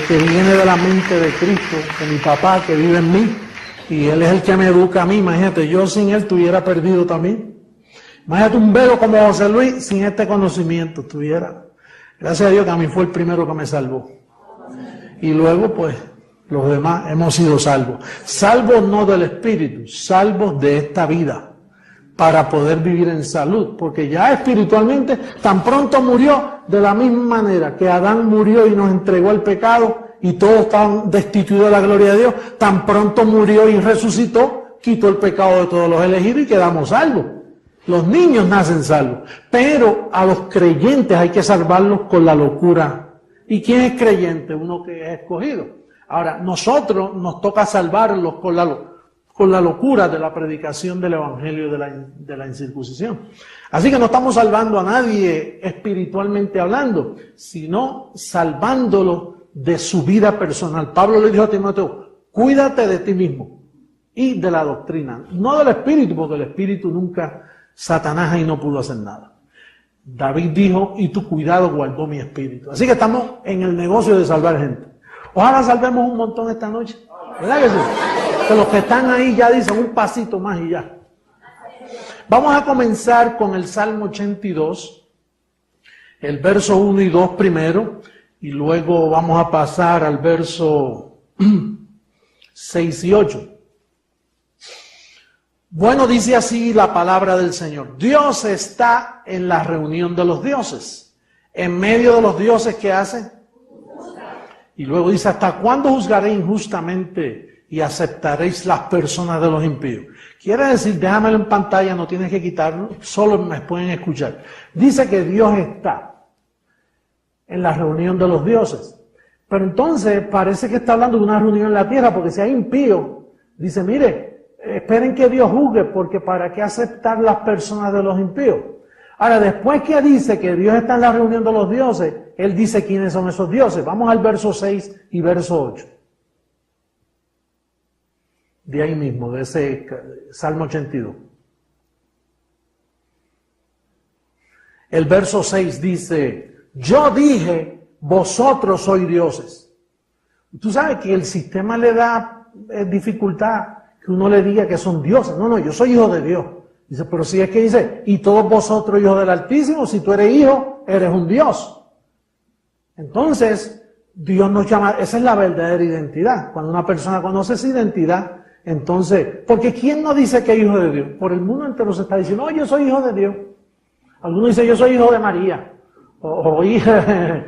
Que viene de la mente de Cristo, de mi papá que vive en mí, y Él es el que me educa a mí. Imagínate, yo sin Él estuviera perdido también. Imagínate un velo como José Luis, sin este conocimiento estuviera. Gracias a Dios que a mí fue el primero que me salvó. Y luego, pues, los demás hemos sido salvos. Salvos no del espíritu, salvos de esta vida, para poder vivir en salud. Porque ya espiritualmente, tan pronto murió, de la misma manera que Adán murió y nos entregó el pecado, y todos estaban destituidos de la gloria de Dios, tan pronto murió y resucitó, quitó el pecado de todos los elegidos y quedamos salvos. Los niños nacen salvos, pero a los creyentes hay que salvarlos con la locura. ¿Y quién es creyente? Uno que es escogido. Ahora, nosotros nos toca salvarlos con la locura de la predicación del evangelio de la incircuncisión. Así que no estamos salvando a nadie espiritualmente hablando, sino salvándolo de su vida personal. Pablo le dijo a Timoteo, cuídate de ti mismo y de la doctrina, no del espíritu, porque el espíritu nunca, Satanás ahí no pudo hacer nada. David dijo, y tu cuidado guardó mi espíritu. Así que estamos en el negocio de salvar gente. Ojalá salvemos un montón esta noche. ¿Verdad que sí? Que los que están ahí ya dicen un pasito más y ya. Vamos a comenzar con el Salmo 82, el verso 1 y 2 primero, y luego vamos a pasar al verso 6 y 8. Bueno, dice así la palabra del Señor. Dios está en la reunión de los dioses. En medio de los dioses, ¿qué hace? Y luego dice, ¿hasta cuándo juzgaré injustamente y aceptaréis las personas de los impíos? Quiere decir, déjamelo en pantalla, no tienes que quitarlo, solo me pueden escuchar. Dice que Dios está en la reunión de los dioses. Pero entonces parece que está hablando de una reunión en la tierra, porque si hay impíos, dice, mire, esperen que Dios juzgue, porque ¿para qué aceptar las personas de los impíos? Ahora, después que dice que Dios está en la reunión de los dioses, Él dice quiénes son esos dioses. Vamos al verso 6 y verso 8. De ahí mismo, de ese Salmo 82. El verso 6 dice, yo dije, vosotros sois dioses. Tú sabes que el sistema le da dificultad que uno le diga que son dioses. No, yo soy hijo de Dios. Dice, pero si es que dice, y todos vosotros hijos del Altísimo, si tú eres hijo, eres un Dios. Entonces, Dios nos llama, esa es la verdadera identidad. Cuando una persona conoce esa identidad, entonces, porque ¿quién no dice que es hijo de Dios? Por el mundo entero se está diciendo, oh, yo soy hijo de Dios. Algunos dicen, yo soy hijo de María. O hija.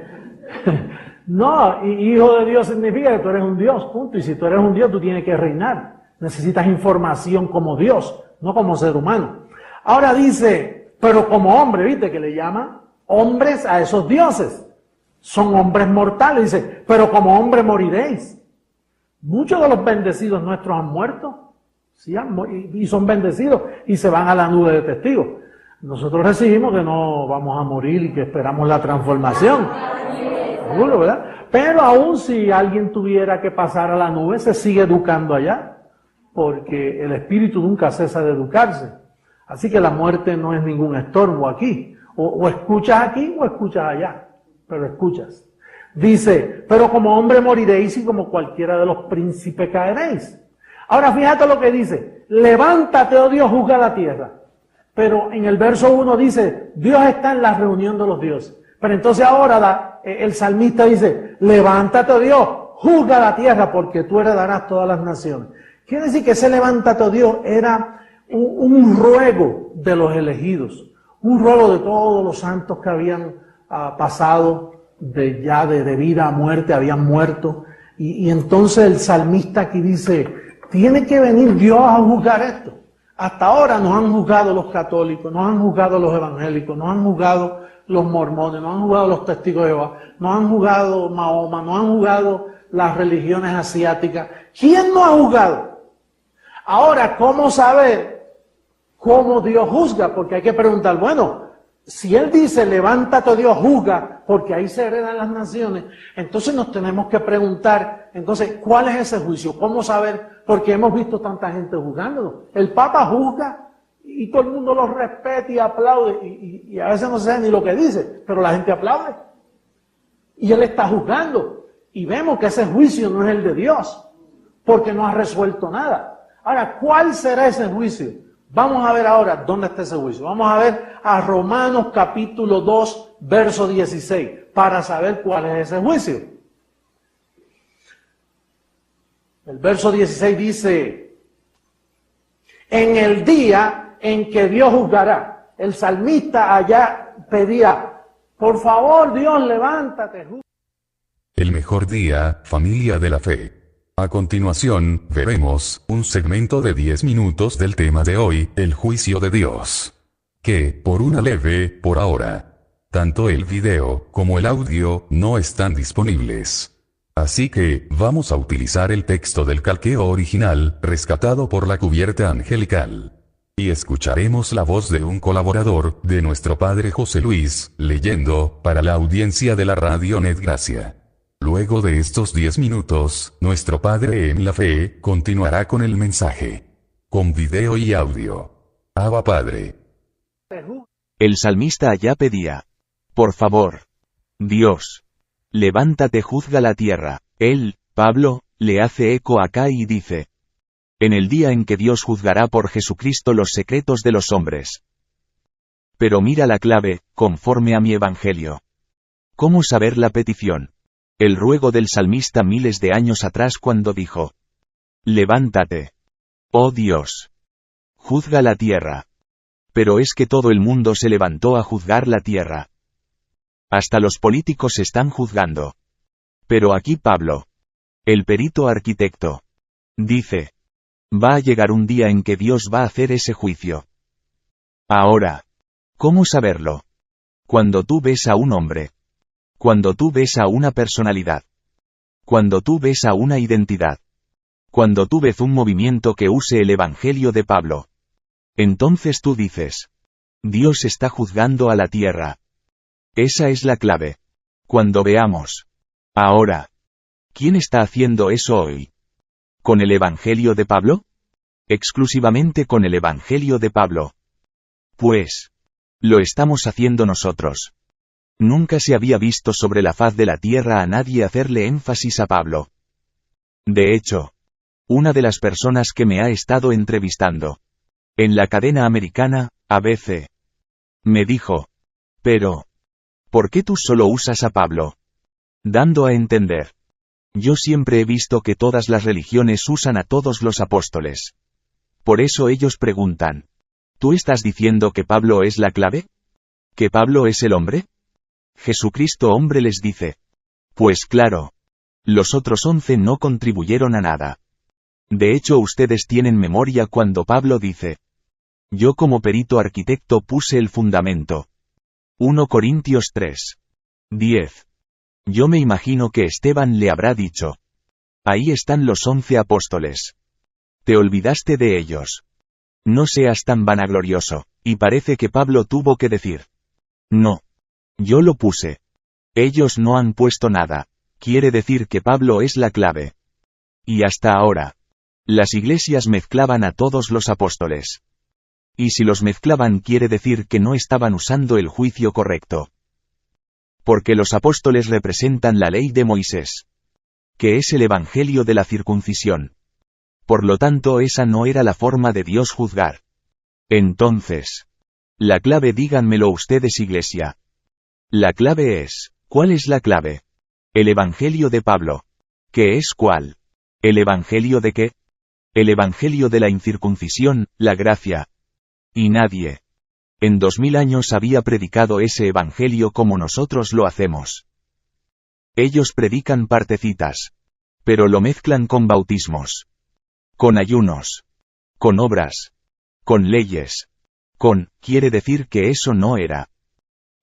No, hijo de Dios significa que tú eres un Dios, punto. Y si tú eres un Dios, tú tienes que reinar. Necesitas información como Dios, no como ser humano. Ahora dice, pero como hombre, ¿viste? Que le llaman hombres a esos dioses. Son hombres mortales, dice, pero como hombre moriréis. Muchos de los bendecidos nuestros han muerto, ¿sí? Y son bendecidos y se van a la nube de testigos. Nosotros recibimos que no vamos a morir y que esperamos la transformación. Seguro, ¿verdad? Pero aún si alguien tuviera que pasar a la nube, se sigue educando allá. Porque el espíritu nunca cesa de educarse. Así que la muerte no es ningún estorbo aquí. O escuchas aquí o escuchas allá. Pero escuchas. Dice, pero como hombre moriréis y como cualquiera de los príncipes caeréis. Ahora fíjate lo que dice. Levántate, oh Dios, juzga la tierra. Pero en el verso 1 dice, Dios está en la reunión de los dioses. Pero entonces ahora el salmista dice, levántate, oh Dios, juzga la tierra porque tú heredarás todas las naciones. Quiere decir que ese levántate, oh Dios, era un ruego de los elegidos, un ruego de todos los santos que habían pasado de vida a muerte, habían muerto. Y entonces el salmista aquí dice, tiene que venir Dios a juzgar esto. Hasta ahora nos han juzgado los católicos, nos han juzgado los evangélicos, nos han juzgado los mormones, nos han juzgado los testigos de Jehová, nos han juzgado Mahoma, nos han juzgado las religiones asiáticas. ¿Quién nos ha juzgado? Ahora, ¿cómo saber cómo Dios juzga? Porque hay que preguntar, bueno, si Él dice, levántate Dios, juzga, porque ahí se heredan las naciones, entonces nos tenemos que preguntar, entonces, ¿cuál es ese juicio? ¿Cómo saber? Porque hemos visto tanta gente juzgándonos. El Papa juzga y todo el mundo lo respeta y aplaude, y a veces no se sabe ni lo que dice, pero la gente aplaude. Y Él está juzgando. Y vemos que ese juicio no es el de Dios, porque no ha resuelto nada. Ahora, ¿cuál será ese juicio? Vamos a ver ahora dónde está ese juicio. Vamos a ver a Romanos capítulo 2, verso 16, para saber cuál es ese juicio. El verso 16 dice, en el día en que Dios juzgará. El salmista allá pedía, por favor Dios, levántate. El mejor día, familia de la fe. A continuación, veremos un segmento de 10 minutos del tema de hoy, el juicio de Dios. Que, por una leve, por ahora. Tanto el video como el audio no están disponibles. Así que, vamos a utilizar el texto del calqueo original, rescatado por la cubierta angelical. Y escucharemos la voz de un colaborador, de nuestro padre José Luis, leyendo, para la audiencia de la Radio Net Gracia. Luego de estos 10 minutos, nuestro padre en la fe, continuará con el mensaje. Con video y audio. Abba Padre. El salmista allá pedía, por favor, Dios, levántate, juzga la tierra. Él, Pablo, le hace eco acá y dice, en el día en que Dios juzgará por Jesucristo los secretos de los hombres. Pero mira la clave, conforme a mi evangelio. ¿Cómo saber la petición? El ruego del salmista miles de años atrás cuando dijo, levántate, oh Dios, juzga la tierra. Pero es que todo el mundo se levantó a juzgar la tierra. Hasta los políticos están juzgando. Pero aquí Pablo, el perito arquitecto, dice, va a llegar un día en que Dios va a hacer ese juicio. Ahora, ¿cómo saberlo? Cuando tú ves a un hombre. Cuando tú ves a una personalidad. Cuando tú ves a una identidad. Cuando tú ves un movimiento que use el evangelio de Pablo. Entonces tú dices, Dios está juzgando a la tierra. Esa es la clave. Cuando veamos. Ahora. ¿Quién está haciendo eso hoy? ¿Con el evangelio de Pablo? Exclusivamente con el evangelio de Pablo. Pues. Lo estamos haciendo nosotros. Nunca se había visto sobre la faz de la tierra a nadie hacerle énfasis a Pablo. De hecho, una de las personas que me ha estado entrevistando en la cadena americana, ABC, me dijo, pero, ¿por qué tú solo usas a Pablo? Dando a entender, yo siempre he visto que todas las religiones usan a todos los apóstoles. Por eso ellos preguntan, ¿tú estás diciendo que Pablo es la clave? ¿Que Pablo es el hombre? Jesucristo hombre les dice. Pues claro. Los otros 11 no contribuyeron a nada. De hecho ustedes tienen memoria cuando Pablo dice. Yo como perito arquitecto puse el fundamento. 1 Corintios 3. 10. Yo me imagino que Esteban le habrá dicho. Ahí están los 11 apóstoles. Te olvidaste de ellos. No seas tan vanaglorioso, y parece que Pablo tuvo que decir. No. Yo lo puse. Ellos no han puesto nada. Quiere decir que Pablo es la clave. Y hasta ahora. Las iglesias mezclaban a todos los apóstoles. Y si los mezclaban quiere decir que no estaban usando el juicio correcto. Porque los apóstoles representan la ley de Moisés. Que es el evangelio de la circuncisión. Por lo tanto esa no era la forma de Dios juzgar. Entonces. La clave díganmelo ustedes iglesia. La clave es, ¿cuál es la clave? El evangelio de Pablo. ¿Qué es cuál? ¿El evangelio de qué? El evangelio de la incircuncisión, la gracia. Y nadie. En 2000 años había predicado ese evangelio como nosotros lo hacemos. Ellos predican partecitas. Pero lo mezclan con bautismos. Con ayunos. Con obras. Con leyes. Quiere decir que eso no era.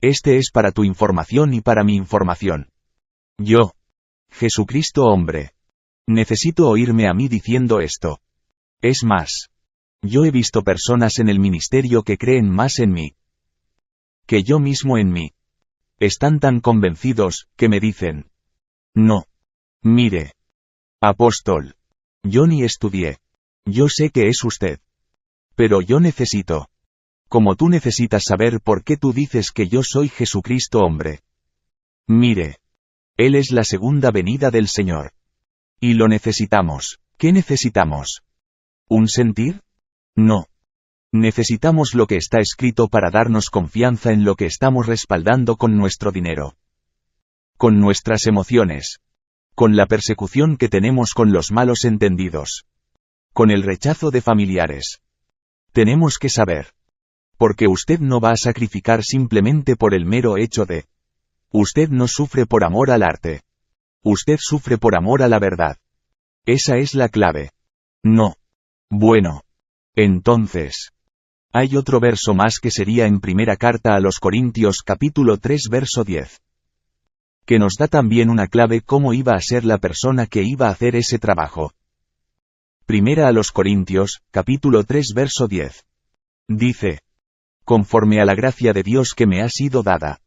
Este es para tu información y para mi información. Yo. Jesucristo hombre. Necesito oírme a mí diciendo esto. Es más. Yo he visto personas en el ministerio que creen más en mí. Que yo mismo en mí. Están tan convencidos, que me dicen. No. Mire. Apóstol. Yo ni estudié. Yo sé que es usted. Pero yo necesito. Como tú necesitas saber por qué tú dices que yo soy Jesucristo hombre. Mire. Él es la segunda venida del Señor. Y lo necesitamos. ¿Qué necesitamos? ¿Un sentir? No. Necesitamos lo que está escrito para darnos confianza en lo que estamos respaldando con nuestro dinero. Con nuestras emociones. Con la persecución que tenemos con los malos entendidos. Con el rechazo de familiares. Tenemos que saber. Porque usted no va a sacrificar simplemente por el mero hecho de. Usted no sufre por amor al arte. Usted sufre por amor a la verdad. Esa es la clave. No. Bueno. Entonces. Hay otro verso más que sería en primera carta a los Corintios capítulo 3 verso 10. Que nos da también una clave cómo iba a ser la persona que iba a hacer ese trabajo. Primera a los Corintios, capítulo 3 verso 10. Dice. Conforme a la gracia de Dios que me ha sido dada.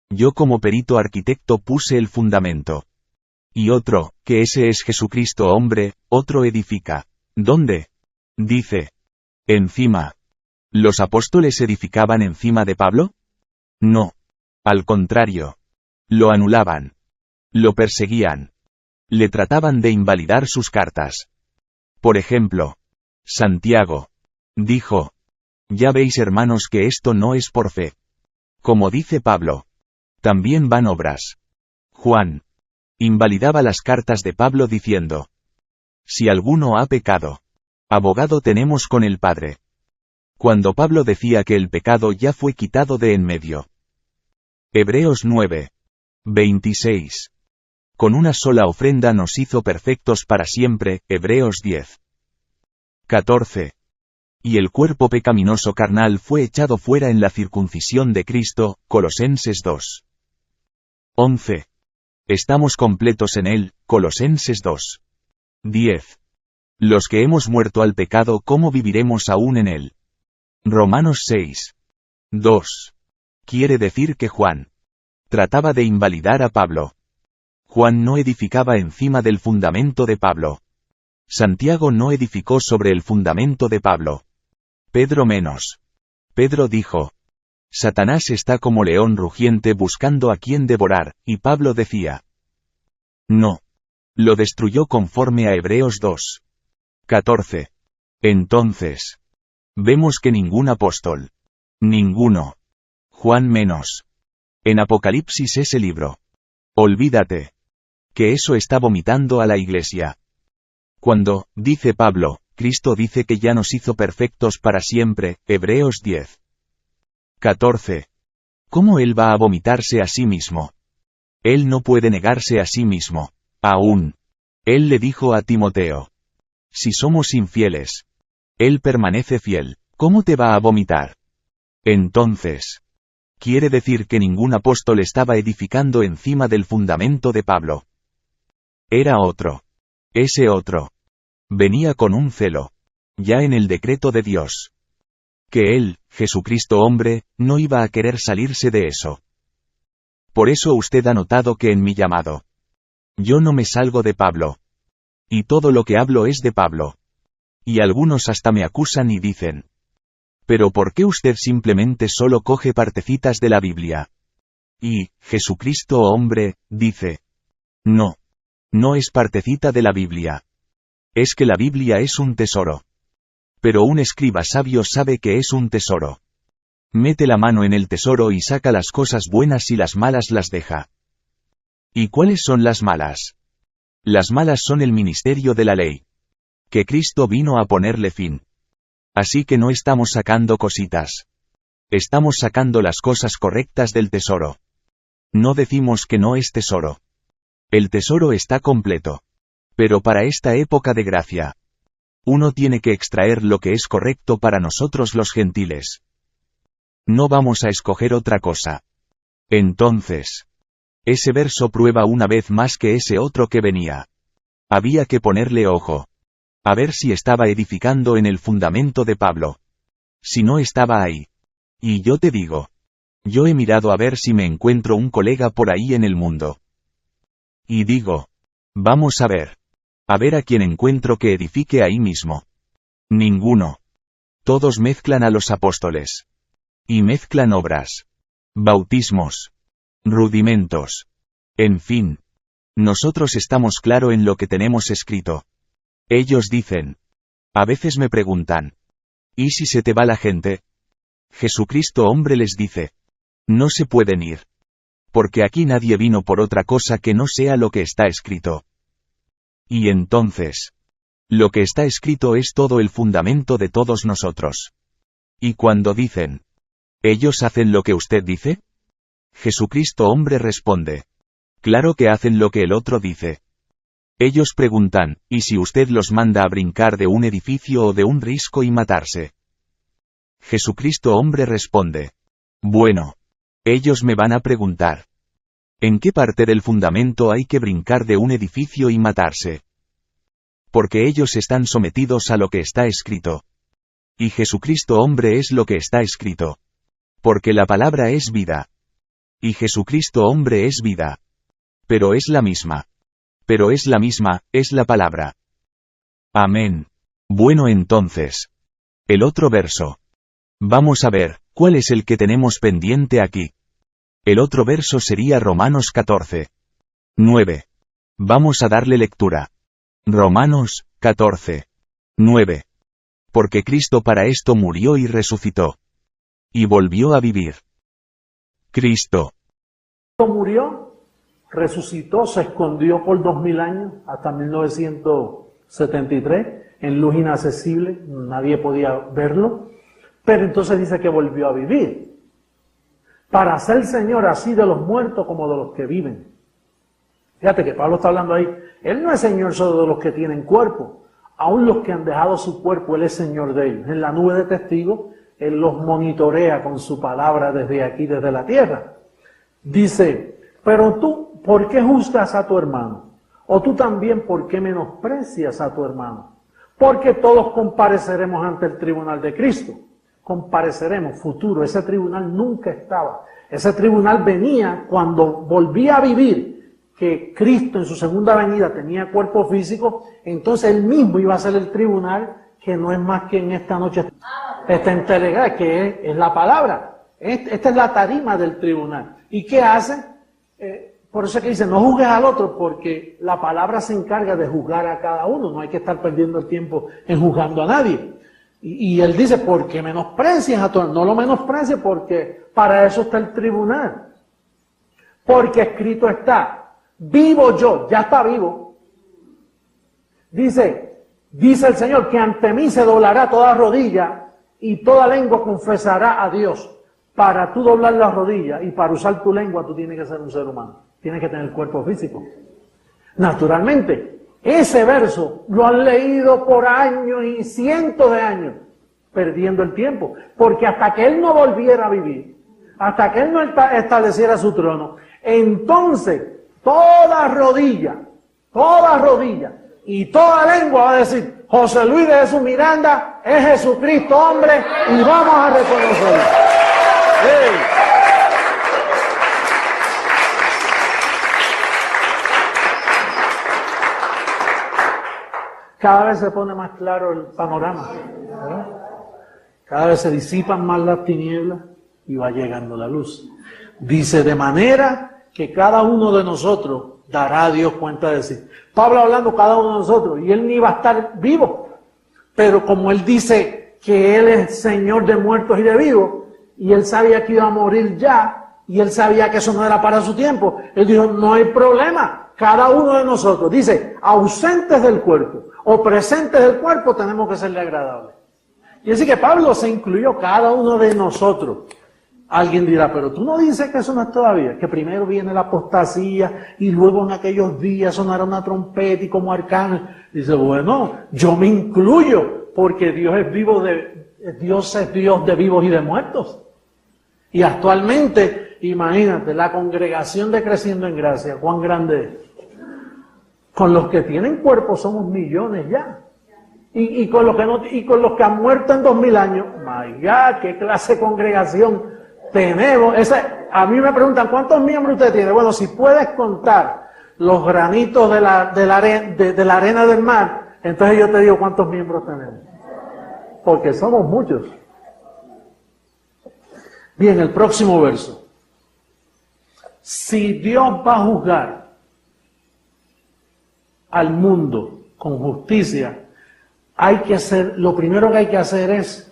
Yo como perito arquitecto puse el fundamento. Y otro, que ese es Jesucristo hombre, otro edifica. ¿Dónde? Dice. Encima. ¿Los apóstoles edificaban encima de Pablo? No. Al contrario. Lo anulaban. Lo perseguían. Le trataban de invalidar sus cartas. Por ejemplo. Santiago. Dijo. Ya veis hermanos que esto no es por fe. Como dice Pablo. También van obras. Juan. Invalidaba las cartas de Pablo diciendo. Si alguno ha pecado. Abogado tenemos con el Padre. Cuando Pablo decía que el pecado ya fue quitado de en medio. Hebreos 9. 26. Con una sola ofrenda nos hizo perfectos para siempre, Hebreos 10. 14. Y el cuerpo pecaminoso carnal fue echado fuera en la circuncisión de Cristo, Colosenses 2. 11. Estamos completos en él, Colosenses 2. 10. Los que hemos muerto al pecado, ¿cómo viviremos aún en él? Romanos 6. 2. Quiere decir que Juan trataba de invalidar a Pablo. Juan no edificaba encima del fundamento de Pablo. Santiago no edificó sobre el fundamento de Pablo. Pedro menos. Pedro dijo. Satanás está como león rugiente buscando a quien devorar, y Pablo decía. No. Lo destruyó conforme a Hebreos 2. 14. Entonces. Vemos que ningún apóstol. Ninguno. Juan menos. En Apocalipsis ese libro. Olvídate. Que eso está vomitando a la iglesia. Cuando, dice Pablo, Cristo dice que ya nos hizo perfectos para siempre, Hebreos 10. 14. ¿Cómo él va a vomitarse a sí mismo? Él no puede negarse a sí mismo. Aún. Él le dijo a Timoteo. Si somos infieles. Él permanece fiel. ¿Cómo te va a vomitar? Entonces. Quiere decir que ningún apóstol estaba edificando encima del fundamento de Pablo. Era otro. Ese otro. Venía con un celo. Ya en el decreto de Dios. Que él, Jesucristo hombre, no iba a querer salirse de eso. Por eso usted ha notado que en mi llamado. Yo no me salgo de Pablo. Y todo lo que hablo es de Pablo. Y algunos hasta me acusan y dicen. Pero ¿por qué usted simplemente solo coge partecitas de la Biblia? Y, Jesucristo hombre, dice. No. No es partecita de la Biblia. Es que la Biblia es un tesoro. Pero un escriba sabio sabe que es un tesoro. Mete la mano en el tesoro y saca las cosas buenas y las malas las deja. ¿Y cuáles son las malas? Las malas son el ministerio de la ley. Que Cristo vino a ponerle fin. Así que no estamos sacando cositas. Estamos sacando las cosas correctas del tesoro. No decimos que no es tesoro. El tesoro está completo. Pero para esta época de gracia, uno tiene que extraer lo que es correcto para nosotros los gentiles. No vamos a escoger otra cosa. Entonces, ese verso prueba una vez más que ese otro que venía. Había que ponerle ojo. A ver si estaba edificando en el fundamento de Pablo. Si no estaba ahí. Y yo te digo. Yo he mirado a ver si me encuentro un colega por ahí en el mundo. Y digo. Vamos a ver. A ver a quién encuentro que edifique ahí mismo. Ninguno. Todos mezclan a los apóstoles. Y mezclan obras. Bautismos. Rudimentos. En fin. Nosotros estamos claro en lo que tenemos escrito. Ellos dicen. A veces me preguntan. ¿Y si se te va la gente? Jesucristo hombre les dice. No se pueden ir. Porque aquí nadie vino por otra cosa que no sea lo que está escrito. Y entonces. Lo que está escrito es todo el fundamento de todos nosotros. Y cuando dicen. ¿Ellos hacen lo que usted dice? Jesucristo hombre responde. Claro que hacen lo que el otro dice. Ellos preguntan, ¿y si usted los manda a brincar de un edificio o de un risco y matarse? Jesucristo hombre responde. Bueno. Ellos me van a preguntar. ¿En qué parte del fundamento hay que brincar de un edificio y matarse? Porque ellos están sometidos a lo que está escrito. Y Jesucristo hombre es lo que está escrito. Porque la palabra es vida. Y Jesucristo hombre es vida. Pero es la misma. Pero es la misma, es la palabra. Amén. Bueno entonces. El otro verso. Vamos a ver, ¿cuál es el que tenemos pendiente aquí? El otro verso sería Romanos 14. 9. Vamos a darle lectura. Romanos 14. 9. Porque Cristo para esto murió y resucitó. Y volvió a vivir. Cristo. Murió, resucitó, se escondió por 2000 años, hasta 1973, en luz inaccesible, nadie podía verlo, pero entonces dice que volvió a vivir, para ser Señor así de los muertos como de los que viven. Fíjate que Pablo está hablando ahí, Él no es Señor solo de los que tienen cuerpo, aún los que han dejado su cuerpo, Él es Señor de ellos. En la nube de testigos, Él los monitorea con su palabra desde aquí, desde la tierra. Dice, pero tú, ¿por qué juzgas a tu hermano? O tú también, ¿por qué menosprecias a tu hermano? Porque todos compareceremos ante el tribunal de Cristo. Compareceremos, futuro, ese tribunal nunca estaba. Ese tribunal venía cuando volvía a vivir, que Cristo en su segunda venida tenía cuerpo físico, entonces Él mismo iba a ser el tribunal, que no es más que en esta noche está entregada, que es la palabra. Esta es la tarima del tribunal. ¿Y qué hace? Por eso es que dice, no juzgues al otro, porque la palabra se encarga de juzgar a cada uno. No hay que estar perdiendo el tiempo en juzgando a nadie. Y él dice, porque menosprecias a todos. No lo menosprecies, porque para eso está el tribunal. Porque escrito está, vivo yo, ya está vivo. Dice el Señor, que ante mí se doblará toda rodilla y toda lengua confesará a Dios. Para tú doblar las rodillas y para usar tu lengua, tú tienes que ser un ser humano. Tienes que tener cuerpo físico. Naturalmente, ese verso lo han leído por años y cientos de años, perdiendo el tiempo. Porque hasta que Él no volviera a vivir, hasta que Él no estableciera su trono, entonces toda rodilla y toda lengua va a decir, José Luis de Jesús Miranda es Jesucristo hombre y vamos a reconocerlo. ¡Hey! Cada vez se pone más claro el panorama, ¿verdad? Cada vez se disipan más las tinieblas y va llegando la luz. Dice, de manera que cada uno de nosotros dará a Dios cuenta de sí. Pablo hablando cada uno de nosotros, y él ni iba a estar vivo, pero como él dice que él es Señor de muertos y de vivos, y él sabía que iba a morir ya, y él sabía que eso no era para su tiempo, él dijo, no hay problema, cada uno de nosotros, dice, ausentes del cuerpo o presentes del cuerpo, tenemos que serle agradables. Y así que Pablo se incluyó cada uno de nosotros. Alguien dirá, pero tú no dices que eso no es todavía, que primero viene la apostasía y luego en aquellos días sonará una trompeta y como arcángel. Dice, bueno, yo me incluyo porque Dios es Dios es Dios de vivos y de muertos. Y actualmente, imagínate, la congregación de Creciendo en Gracia, cuán grande es. Con los que tienen cuerpo somos millones ya. Y con los que no, y con los que han muerto en 2000 años, my God, qué clase de congregación tenemos. A mí me preguntan, ¿cuántos miembros usted tiene? Bueno, si puedes contar los granitos de la arena del mar, entonces yo te digo cuántos miembros tenemos. Porque somos muchos. Bien, el próximo verso. Si Dios va a juzgar, ¿quién es el que va a juzgar? Dice, porque Cristo para esto murió y resucitó. Y volvió a vivir. Cristo. Si Dios va a juzgar, al mundo con justicia, lo primero que hay que hacer es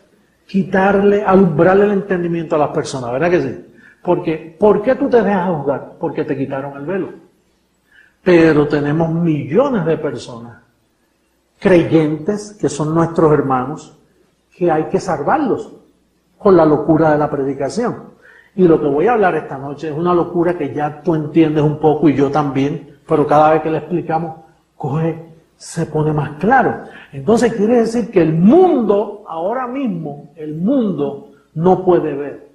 alumbrarle el entendimiento a las personas, ¿verdad que sí? Porque, ¿por qué tú te dejas juzgar? Porque te quitaron el velo. Pero tenemos millones de personas, creyentes, que son nuestros hermanos, que hay que salvarlos con la locura de la predicación. Y lo que voy a hablar esta noche es una locura que ya tú entiendes un poco y yo también, pero cada vez que le explicamos, se pone más claro. Entonces quiere decir que el mundo, ahora mismo, el mundo no puede ver.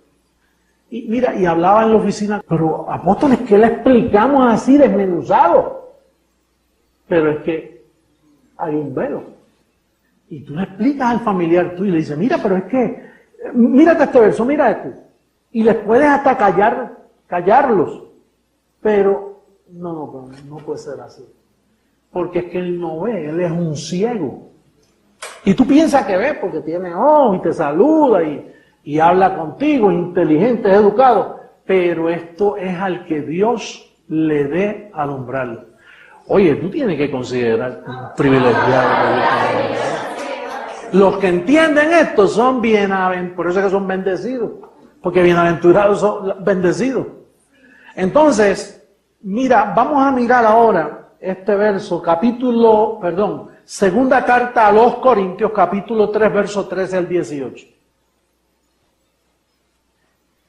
Y mira, y hablaba en la oficina, pero apóstoles, ¿qué le explicamos así desmenuzado? Pero es que hay un velo. Y tú le explicas al familiar tú y le dices, mira, pero es que, mírate este verso, mira este. Y les puedes hasta callarlos. Pero no puede ser así. Porque es que él no ve, él es un ciego. Y tú piensas que ve porque tiene ojos y te saluda y habla contigo, es inteligente, es educado. Pero esto es al que Dios le dé alumbrarlo. Oye, tú tienes que considerar un privilegiado. Los que entienden esto son bienaventurados, por eso es que son bendecidos. Porque bienaventurados son bendecidos. Entonces, mira, vamos a mirar ahora este verso, segunda carta a los Corintios, capítulo 3, verso 13 al 18.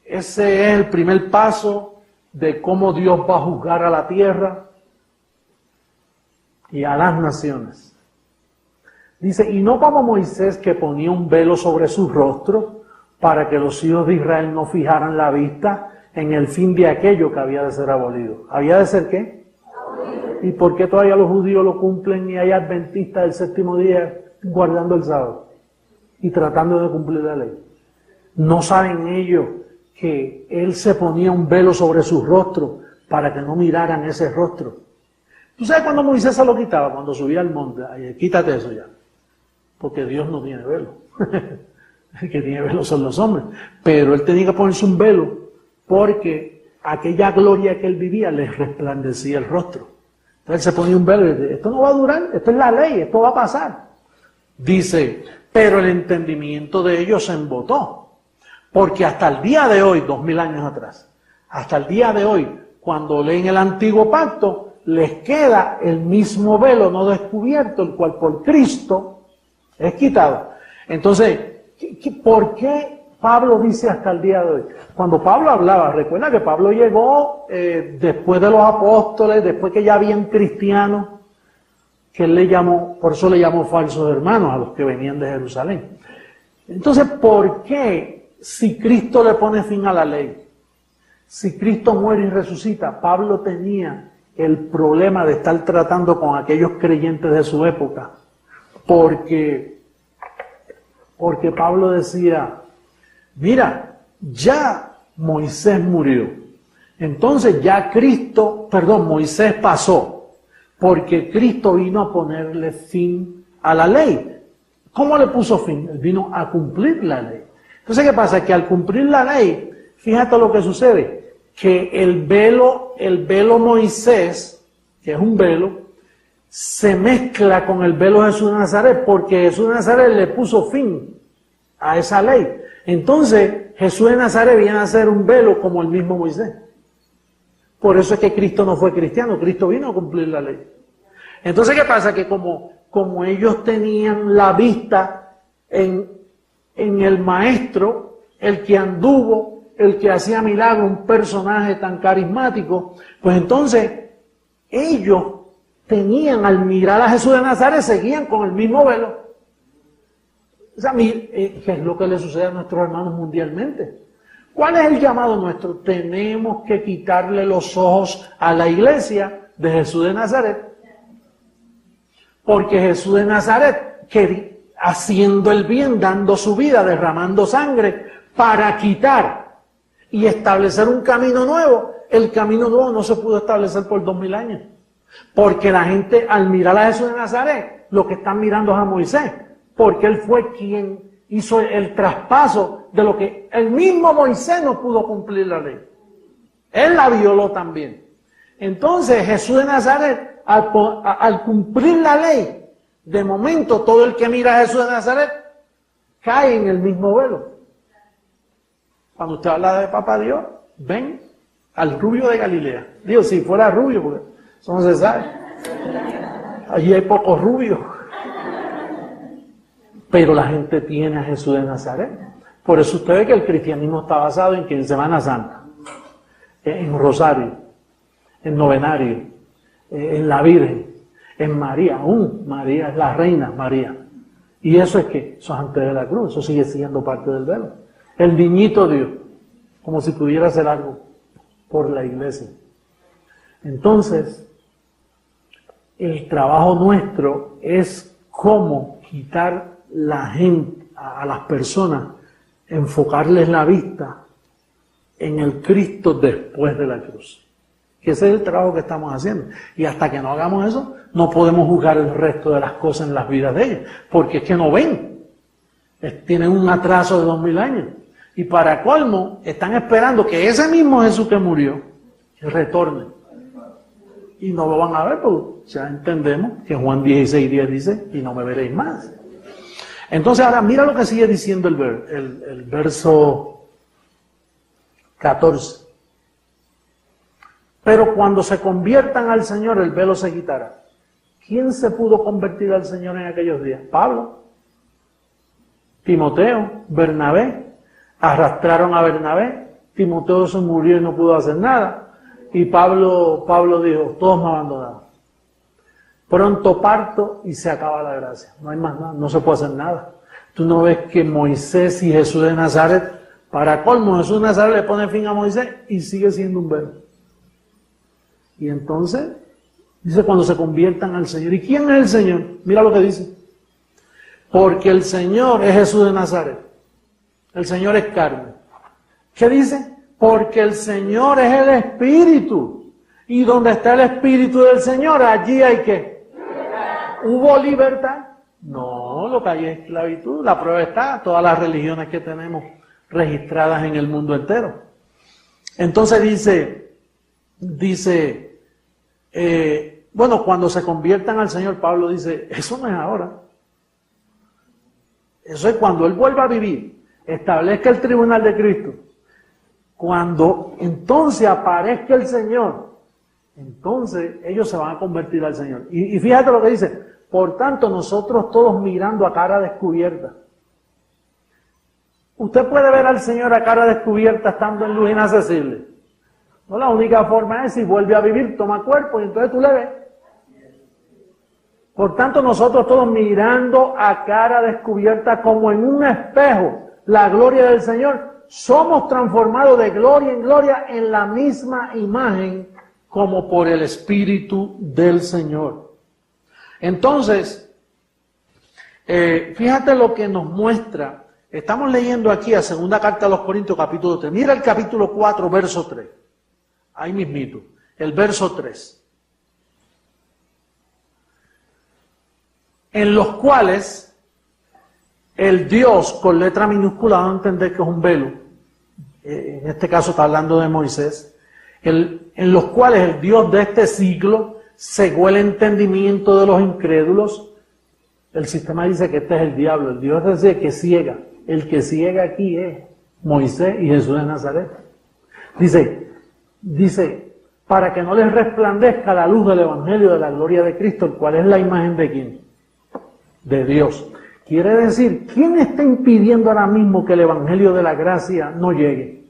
Ese es el primer paso de cómo Dios va a juzgar a la tierra y a las naciones. Dice, y no como Moisés, que ponía un velo sobre su rostro para que los hijos de Israel no fijaran la vista en el fin de aquello que había de ser abolido. ¿Había de ser qué? ¿Y por qué todavía los judíos lo cumplen y hay adventistas del séptimo día guardando el sábado y tratando de cumplir la ley? ¿No saben ellos que él se ponía un velo sobre su rostro para que no miraran ese rostro? ¿Tú sabes cuando Moisés se lo quitaba? Cuando subía al monte. Ay, quítate eso ya. Porque Dios no tiene velo. El que tiene velo son los hombres. Pero él tenía que ponerse un velo porque aquella gloria que él vivía le resplandecía el rostro. Entonces él se ponía un velo y dice, esto no va a durar, esto es la ley, esto va a pasar. Dice, pero el entendimiento de ellos se embotó. Porque hasta el día de hoy, 2000 años atrás, hasta el día de hoy, cuando leen el antiguo pacto, les queda el mismo velo no descubierto, el cual por Cristo es quitado. Entonces, ¿por qué Pablo dice hasta el día de hoy? Cuando Pablo hablaba, recuerda que Pablo llegó después de los apóstoles, después que ya habían cristianos, que él le llamó, por eso le llamó falsos hermanos a los que venían de Jerusalén. Entonces, ¿por qué si Cristo le pone fin a la ley, si Cristo muere y resucita, Pablo tenía el problema de estar tratando con aquellos creyentes de su época? Porque Pablo decía, mira, ya Moisés murió. Entonces ya Moisés pasó, porque Cristo vino a ponerle fin a la ley. ¿Cómo le puso fin? Él vino a cumplir la ley. Entonces, ¿qué pasa? Que al cumplir la ley, fíjate lo que sucede, que el velo Moisés, que es un velo, se mezcla con el velo de Jesús de Nazaret, porque Jesús de Nazaret le puso fin a esa ley. Entonces, Jesús de Nazaret viene a ser un velo como el mismo Moisés. Por eso es que Cristo no fue cristiano, Cristo vino a cumplir la ley. Entonces, ¿qué pasa? Que como ellos tenían la vista en el maestro, el que anduvo, el que hacía milagros, un personaje tan carismático, pues entonces ellos tenían, al mirar a Jesús de Nazaret, seguían con el mismo velo. O sea, ¿qué es lo que le sucede a nuestros hermanos mundialmente? ¿Cuál es el llamado nuestro? Tenemos que quitarle los ojos a la iglesia de Jesús de Nazaret. Porque Jesús de Nazaret, haciendo el bien, dando su vida, derramando sangre, para quitar y establecer un camino nuevo, el camino nuevo no se pudo establecer por 2000 años. Porque la gente, al mirar a Jesús de Nazaret, lo que están mirando es a Moisés. Porque él fue quien hizo el traspaso de lo que el mismo Moisés no pudo cumplir la ley. Él la violó también. Entonces Jesús de Nazaret, al cumplir la ley, de momento todo el que mira a Jesús de Nazaret cae en el mismo velo. Cuando usted habla de Papá Dios, ven al rubio de Galilea. Digo, si fuera rubio, porque eso no se sabe. Allí hay pocos rubios. Pero la gente tiene a Jesús de Nazaret. Por eso usted ve que el cristianismo está basado en que en Semana Santa, en Rosario, en Novenario, en la Virgen, en María. Aún María es la reina María. Y eso es que, eso es antes de la cruz, eso sigue siendo parte del velo. El niñito Dios, como si pudiera hacer algo por la iglesia. Entonces, el trabajo nuestro es cómo quitar la gente, a las personas, enfocarles la vista en el Cristo después de la cruz. Que ese es el trabajo que estamos haciendo. Y hasta que no hagamos eso, no podemos juzgar el resto de las cosas en las vidas de ellos, porque es que no ven. Tienen un atraso de 2000 años. Y para colmo, están esperando que ese mismo Jesús que murió, retorne. Y no lo van a ver, porque ya entendemos que Juan 16:10 dice, y no me veréis más. Entonces ahora mira lo que sigue diciendo el verso 14. Pero cuando se conviertan al Señor, el velo se quitará. ¿Quién se pudo convertir al Señor en aquellos días? Pablo, Timoteo, Bernabé. Arrastraron a Bernabé. Timoteo se murió y no pudo hacer nada. Y Pablo dijo, todos me abandonaron. Pronto parto y se acaba la gracia. No hay más nada, no se puede hacer nada. Tú no ves que Moisés y Jesús de Nazaret, para colmo, Jesús de Nazaret le pone fin a Moisés y sigue siendo un velo. Y entonces, dice cuando se conviertan al Señor. ¿Y quién es el Señor? Mira lo que dice. Porque el Señor es Jesús de Nazaret. El Señor es carne. ¿Qué dice? Porque el Señor es el Espíritu. Y donde está el Espíritu del Señor, allí hay ¿qué? ¿Hubo libertad? No, lo que hay es esclavitud. La prueba está, todas las religiones que tenemos registradas en el mundo entero. Entonces dice, bueno, cuando se conviertan al Señor, Pablo dice, eso no es ahora. Eso es cuando Él vuelva a vivir, establezca el tribunal de Cristo. Cuando entonces aparezca el Señor, entonces ellos se van a convertir al Señor. Y fíjate lo que dice, por tanto nosotros todos mirando a cara descubierta. Usted puede ver al Señor a cara descubierta estando en luz inaccesible. No, la única forma es si vuelve a vivir, toma cuerpo y entonces tú le ves. Por tanto nosotros todos mirando a cara descubierta como en un espejo la gloria del Señor, somos transformados de gloria en gloria en la misma imagen como por el Espíritu del Señor. Entonces, fíjate lo que nos muestra. Estamos leyendo aquí a segunda carta a los Corintios capítulo 3. Mira el capítulo 4, verso 3. Ahí mismito, el verso 3. En los cuales el Dios, con letra minúscula, van a entender que es un velo. En este caso está hablando de Moisés. En los cuales el Dios de este siglo cegó el entendimiento de los incrédulos. El sistema dice que este es el diablo. El Dios es el que ciega. El que ciega aquí es Moisés y Jesús de Nazaret. Dice, para que no les resplandezca la luz del Evangelio de la gloria de Cristo, el cual es la imagen de ¿quién? De Dios. Quiere decir, ¿quién está impidiendo ahora mismo que el Evangelio de la gracia no llegue?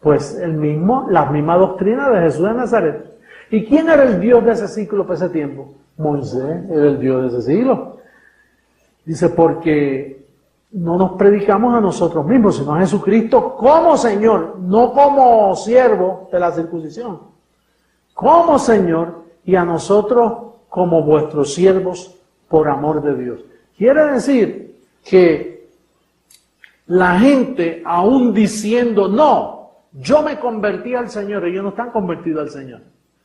Pues la misma doctrina de Jesús de Nazaret. ¿Y quién era el Dios de ese siglo para ese tiempo? Moisés era el Dios de ese siglo. Dice, porque no nos predicamos a nosotros mismos, sino a Jesucristo como Señor, no como siervo de la circuncisión, como Señor, y a nosotros como vuestros siervos por amor de Dios. Quiere decir que la gente aún diciendo, no, yo me convertí al Señor, ellos no están convertidos al Señor,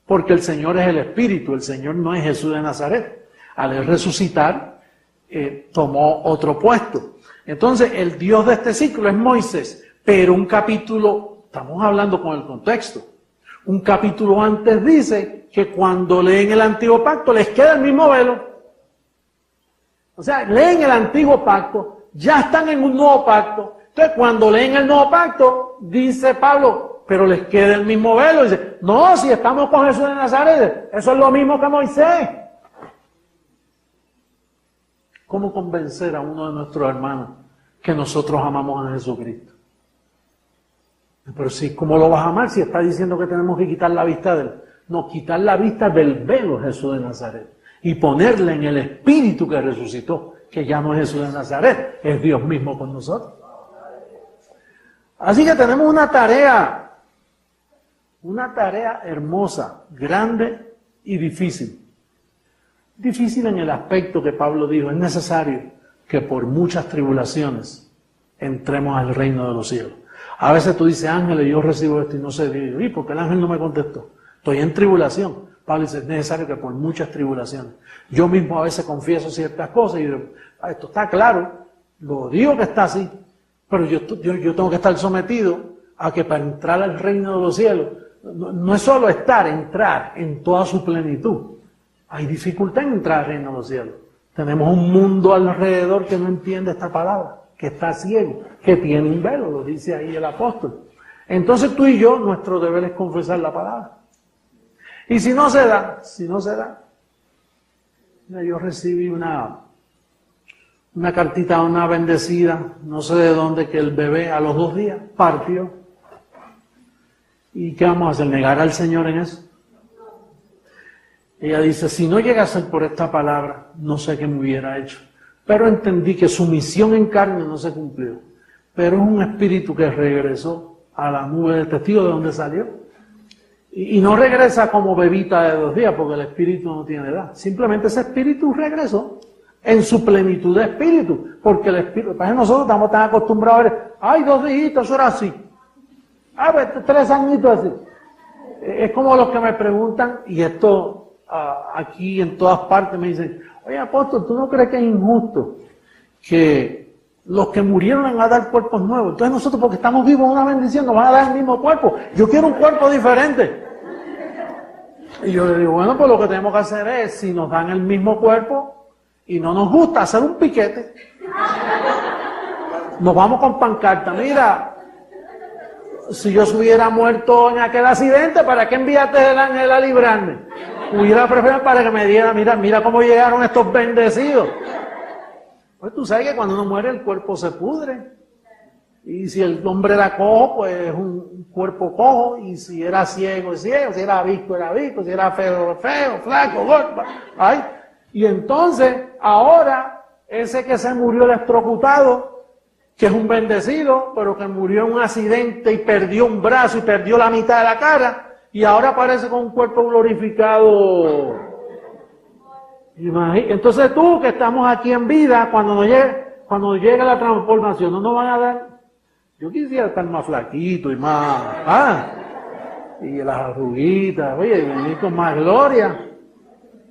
porque el Señor es el Espíritu, el Señor no es Jesús de Nazaret. Al él resucitar, tomó otro puesto. Entonces, el Dios de este ciclo es Moisés, pero un capítulo, estamos hablando con el contexto, Un capítulo antes dice que cuando leen el Antiguo Pacto les queda el mismo velo. O sea, leen el Antiguo Pacto, ya están en un Nuevo Pacto. Entonces, cuando leen el Nuevo Pacto, dice Pablo, pero les queda el mismo velo. Dice, no, si estamos con Jesús de Nazaret, eso es lo mismo que Moisés. ¿Cómo convencer a uno de nuestros hermanos que nosotros amamos a Jesucristo? Pero sí, ¿cómo lo vas a amar si está diciendo que tenemos que quitar la vista de él? No, quitar la vista del velo Jesús de Nazaret y ponerle en el Espíritu que resucitó, que ya no es Jesús de Nazaret, es Dios mismo con nosotros. Así que tenemos una tarea hermosa, grande y difícil. Difícil en el aspecto que Pablo dijo, es necesario que por muchas tribulaciones entremos al reino de los cielos. A veces tú dices, Ángeles, yo recibo esto y no sé, ¿y por qué el ángel no me contestó? Estoy en tribulación. Pablo dice, es necesario que por muchas tribulaciones. Yo mismo a veces confieso ciertas cosas y digo, esto está claro, lo digo que está así, pero yo tengo que estar sometido a que para entrar al reino de los cielos, no es solo entrar en toda su plenitud. Hay dificultad en entrar al reino de los cielos. Tenemos un mundo alrededor que no entiende esta palabra, que está ciego, que tiene un velo, lo dice ahí el apóstol. Entonces tú y yo, nuestro deber es confesar la palabra. Y si no se da, yo recibí una cartita, una bendecida, no sé de dónde, que el bebé a los 2 días partió. ¿Y qué vamos a hacer? ¿Negar al Señor en eso? Ella dice, si no llega a ser por esta palabra, no sé qué me hubiera hecho. Pero entendí que su misión en carne no se cumplió. Pero es un espíritu que regresó a la nube de testigos de donde salió. Y no regresa como bebita de 2 días, porque el espíritu no tiene edad. Simplemente ese espíritu regresó en su plenitud de espíritu. Porque el espíritu, nosotros estamos tan acostumbrados a ver, ay, 2 días, eso era así. Ah, pues 3 añitos así. Es como los que me preguntan, y esto aquí en todas partes me dicen, oye apóstol, ¿tú no crees que es injusto que los que murieron van a dar cuerpos nuevos? Entonces nosotros, porque estamos vivos en una bendición, nos van a dar el mismo cuerpo. Yo quiero un cuerpo diferente. Y yo le digo, bueno, pues lo que tenemos que hacer es, si nos dan el mismo cuerpo y no nos gusta, hacer un piquete. Nos vamos con pancarta. Mira, si yo se hubiera muerto en aquel accidente, ¿para qué enviaste el ángel a librarme? Hubiera preferido para que me diera, mira cómo llegaron estos bendecidos. Pues tú sabes que cuando uno muere el cuerpo se pudre. Y si el hombre era cojo, pues es un cuerpo cojo. Y si era ciego, es ciego. Si era visco, era visco. Si era feo, feo, flaco, gordo. Ay. Y entonces, ahora, ese que se murió electrocutado, que es un bendecido, pero que murió en un accidente y perdió un brazo y perdió la mitad de la cara, y ahora aparece con un cuerpo glorificado. Entonces tú, que estamos aquí en vida, cuando llegue la transformación, no nos van a dar. Yo quisiera estar más flaquito y más, y las arruguitas, oye, venir con más gloria.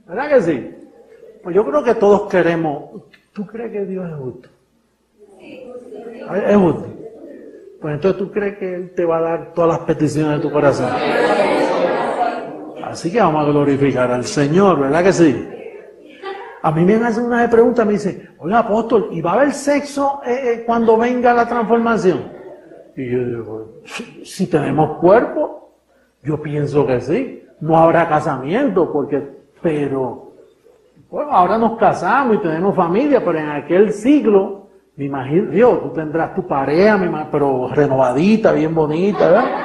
¿Verdad que sí? Pues yo creo que todos queremos. ¿Tú crees que Dios es justo? Es justo. Pues entonces tú crees que Él te va a dar todas las peticiones de tu corazón. Así que vamos a glorificar al Señor, ¿verdad que sí? A mí me hacen una pregunta, me dice, oiga apóstol, ¿y va a haber sexo cuando venga la transformación? Y yo digo, si tenemos cuerpo, yo pienso que sí. No habrá casamiento, pero bueno, ahora nos casamos y tenemos familia, pero en aquel siglo, me imagino, Dios, tú tendrás tu pareja, pero renovadita, bien bonita, ¿verdad?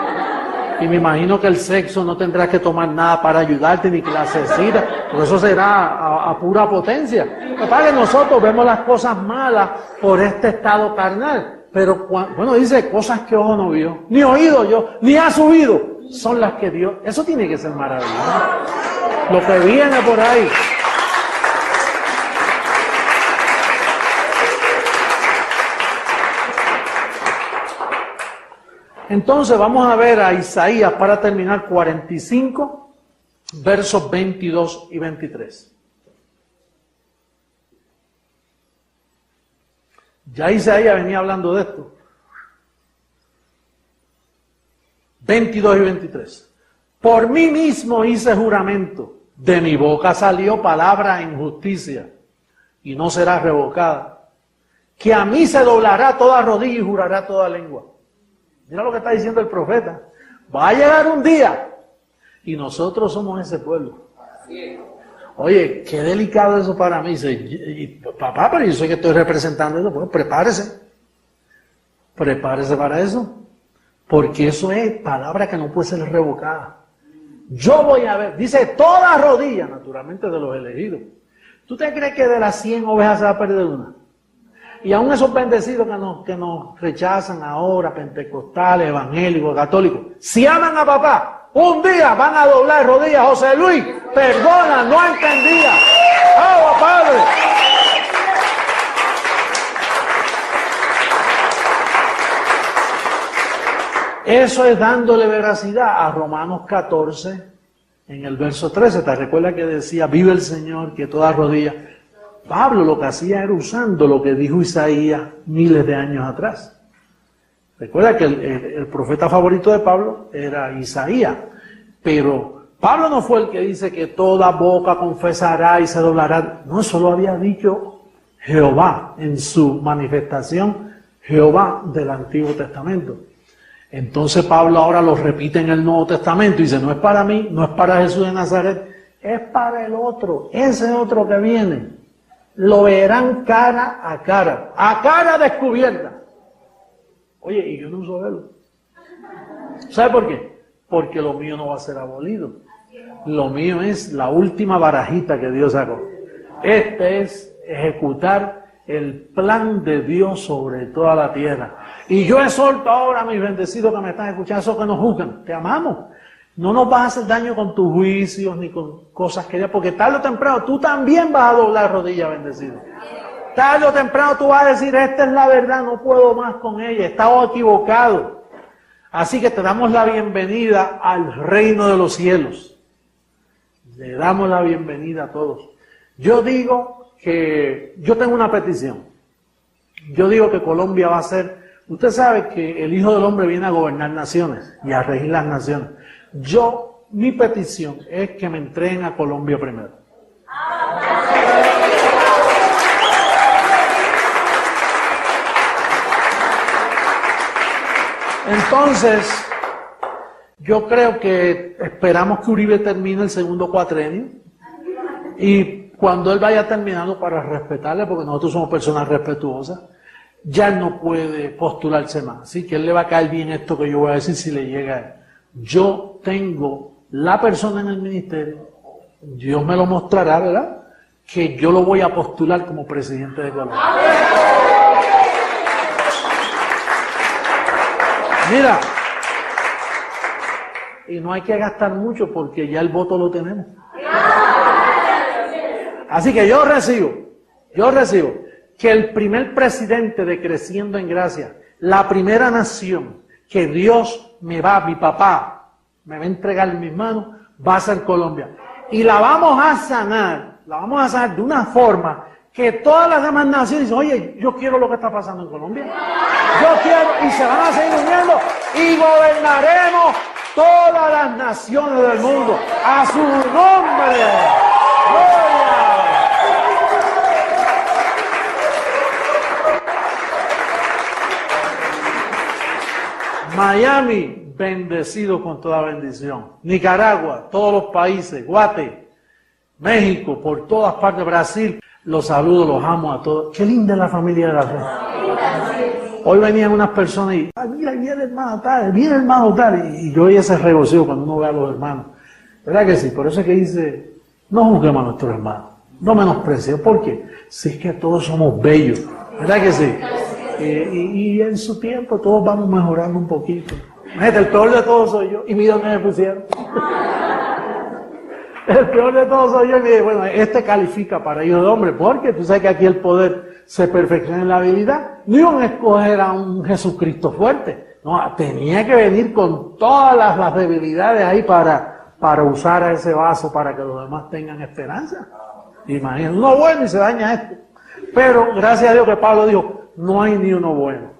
Y me imagino que el sexo no tendrás que tomar nada para ayudarte, ni clasecita, porque eso será a pura potencia. Para que nosotros vemos las cosas malas por este estado carnal, pero bueno, dice cosas que ojo no vio, ni oído yo, ni ha subido, son las que Dios, eso tiene que ser maravilloso. Lo que viene por ahí. Entonces vamos a ver a Isaías para terminar 45, versos 22 y 23. Ya Isaías venía hablando de esto. 22 y 23. Por mí mismo hice juramento, de mi boca salió palabra en justicia, y no será revocada. Que a mí se doblará toda rodilla y jurará toda lengua. Mira lo que está diciendo el profeta. Va a llegar un día, y nosotros somos ese pueblo. Oye, qué delicado eso para mí. Papá, pero yo sé que estoy representando eso. Pues prepárese. Prepárese para eso. Porque eso es palabra que no puede ser revocada. Yo voy a ver, dice toda rodilla, naturalmente de los elegidos. ¿Tú te crees que de las 100 ovejas se va a perder una? Y aún esos bendecidos que nos rechazan ahora, pentecostales, evangélicos, católicos, si aman a papá, un día van a doblar rodillas. José Luis, perdona, no entendía. ¡Agua, Padre! Eso es dándole veracidad a Romanos 14, en el verso 13. ¿Te recuerdas que decía, vive el Señor, que toda rodilla? Pablo lo que hacía era usando lo que dijo Isaías miles de años atrás. Recuerda que el profeta favorito de Pablo era Isaías, pero Pablo no fue el que dice que toda boca confesará y se doblará. No, eso lo había dicho Jehová en su manifestación, Jehová del Antiguo Testamento. Entonces Pablo ahora lo repite en el Nuevo Testamento y dice, no es para mí, no es para Jesús de Nazaret, es para el otro, ese otro que viene. Lo verán cara a cara descubierta. Oye, y yo no uso velo. ¿Sabe por qué? Porque lo mío no va a ser abolido. Lo mío es la última barajita que Dios sacó. Este es ejecutar el plan de Dios sobre toda la tierra. Y yo exhorto ahora a mis bendecidos que me están escuchando, esos que nos juzgan, te amamos. No nos vas a hacer daño con tus juicios ni con cosas que ya, porque tarde o temprano tú también vas a doblar rodillas, bendecido. Tarde o temprano tú vas a decir, esta es la verdad, no puedo más con ella, he estado equivocado. Así que te damos la bienvenida al reino de los cielos. Le damos la bienvenida a todos. Yo digo que, yo tengo una petición. Yo digo que Colombia va a ser, usted sabe que el Hijo del Hombre viene a gobernar naciones y a regir las naciones. Mi petición es que me entreguen a Colombia primero. Entonces, yo creo que esperamos que Uribe termine el segundo cuatrenio y cuando él vaya terminando, para respetarle, porque nosotros somos personas respetuosas, ya él no puede postularse más. Así que él le va a caer bien esto que yo voy a decir si le llega a él. Yo tengo la persona en el ministerio, Dios me lo mostrará, ¿verdad? Que yo lo voy a postular como presidente de Colombia. Mira, y no hay que gastar mucho porque ya el voto lo tenemos. Así que yo recibo que el primer presidente de Creciendo en Gracia, la primera nación que Dios mi papá me va a entregar en mis manos, va a ser Colombia. Y la vamos a sanar de una forma que todas las demás naciones dicen, oye, yo quiero lo que está pasando en Colombia. Yo quiero, y se van a seguir uniendo, y gobernaremos todas las naciones del mundo. A su nombre. ¡Gloria! Miami, bendecido con toda bendición. Nicaragua, todos los países, Guate, México, por todas partes, Brasil. Los saludo, los amo a todos. Qué linda es la familia de la fe. Hoy venían unas personas y, ay, mira, viene el hermano tal, y yo oí ese regocijo cuando uno ve a los hermanos. ¿Verdad que sí? Por eso es que dice, no juzguemos a nuestros hermanos, no menospreciemos. ¿Por qué? Si es que todos somos bellos. ¿Verdad que sí? Y en su tiempo todos vamos mejorando un poquito. El peor de todos soy yo. Y mira dónde me pusieron. El peor de todos soy yo. Y dije, bueno, este califica para hijo de hombre. Porque tú sabes que aquí el poder se perfecciona en la habilidad. No iban a escoger a un Jesucristo fuerte. No, tenía que venir con todas las debilidades ahí para usar a ese vaso para que los demás tengan esperanza. Imagínate, uno bueno y se daña esto. Pero gracias a Dios que Pablo dijo, no hay ni uno bueno.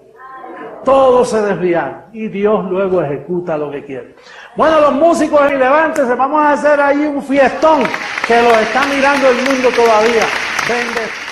Todos se desvían y Dios luego ejecuta lo que quiere. Bueno, los músicos, levántense, vamos a hacer ahí un fiestón que los está mirando el mundo todavía. Vende.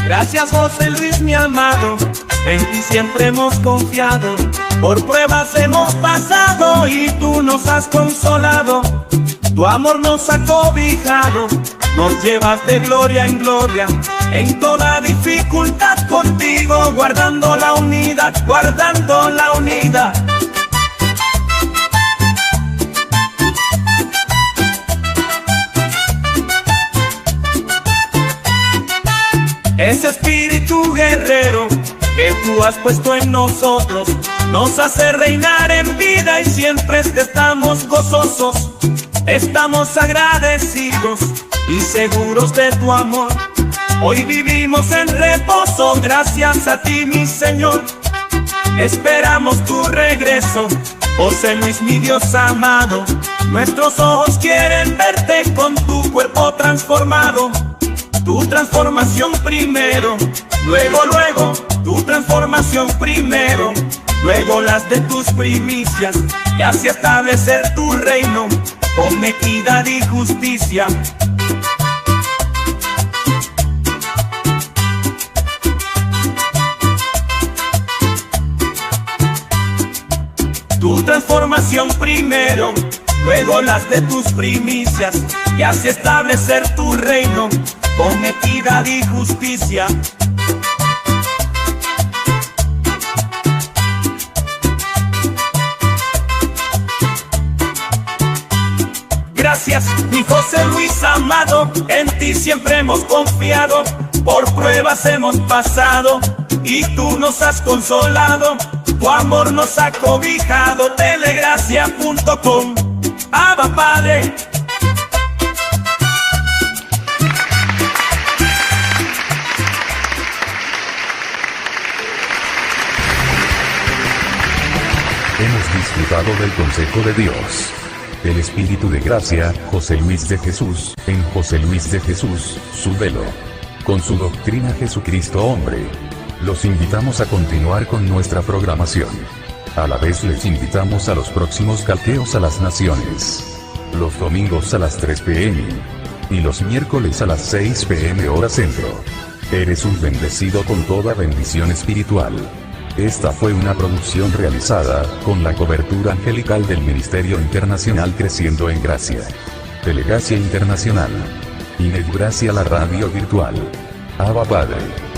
Gracias José Luis mi amado, en ti siempre hemos confiado. Por pruebas hemos pasado y tú nos has consolado. Tu amor nos ha cobijado, nos llevas de gloria en gloria. En toda dificultad contigo, guardando la unidad, guardando la unidad. Ese espíritu guerrero que tú has puesto en nosotros nos hace reinar en vida y siempre estamos gozosos. Estamos agradecidos y seguros de tu amor. Hoy vivimos en reposo gracias a ti, mi Señor. Esperamos tu regreso, José Luis, mi Dios amado. Nuestros ojos quieren verte con tu cuerpo transformado. Tu transformación primero, luego, tu transformación primero, luego las de tus primicias, y así establecer tu reino, con equidad y justicia. Tu transformación primero, luego las de tus primicias, y así establecer tu reino, con equidad y justicia. Gracias, mi José Luis amado, en ti siempre hemos confiado. Por pruebas hemos pasado y tú nos has consolado. Tu amor nos ha cobijado. Telegracia.com. Abba Padre. Hemos disfrutado del consejo de Dios. El Espíritu de Gracia, José Luis de Jesús, en José Luis de Jesús, su velo. Con su doctrina Jesucristo hombre. Los invitamos a continuar con nuestra programación. A la vez les invitamos a los próximos calqueos a las naciones. Los domingos a las 3 p.m. y los miércoles a las 6 p.m. hora centro. Eres un bendecido con toda bendición espiritual. Esta fue una producción realizada, con la cobertura angelical del Ministerio Internacional Creciendo en Gracia. Telegracia Internacional. Ined Gracia, la radio virtual. Abba Padre.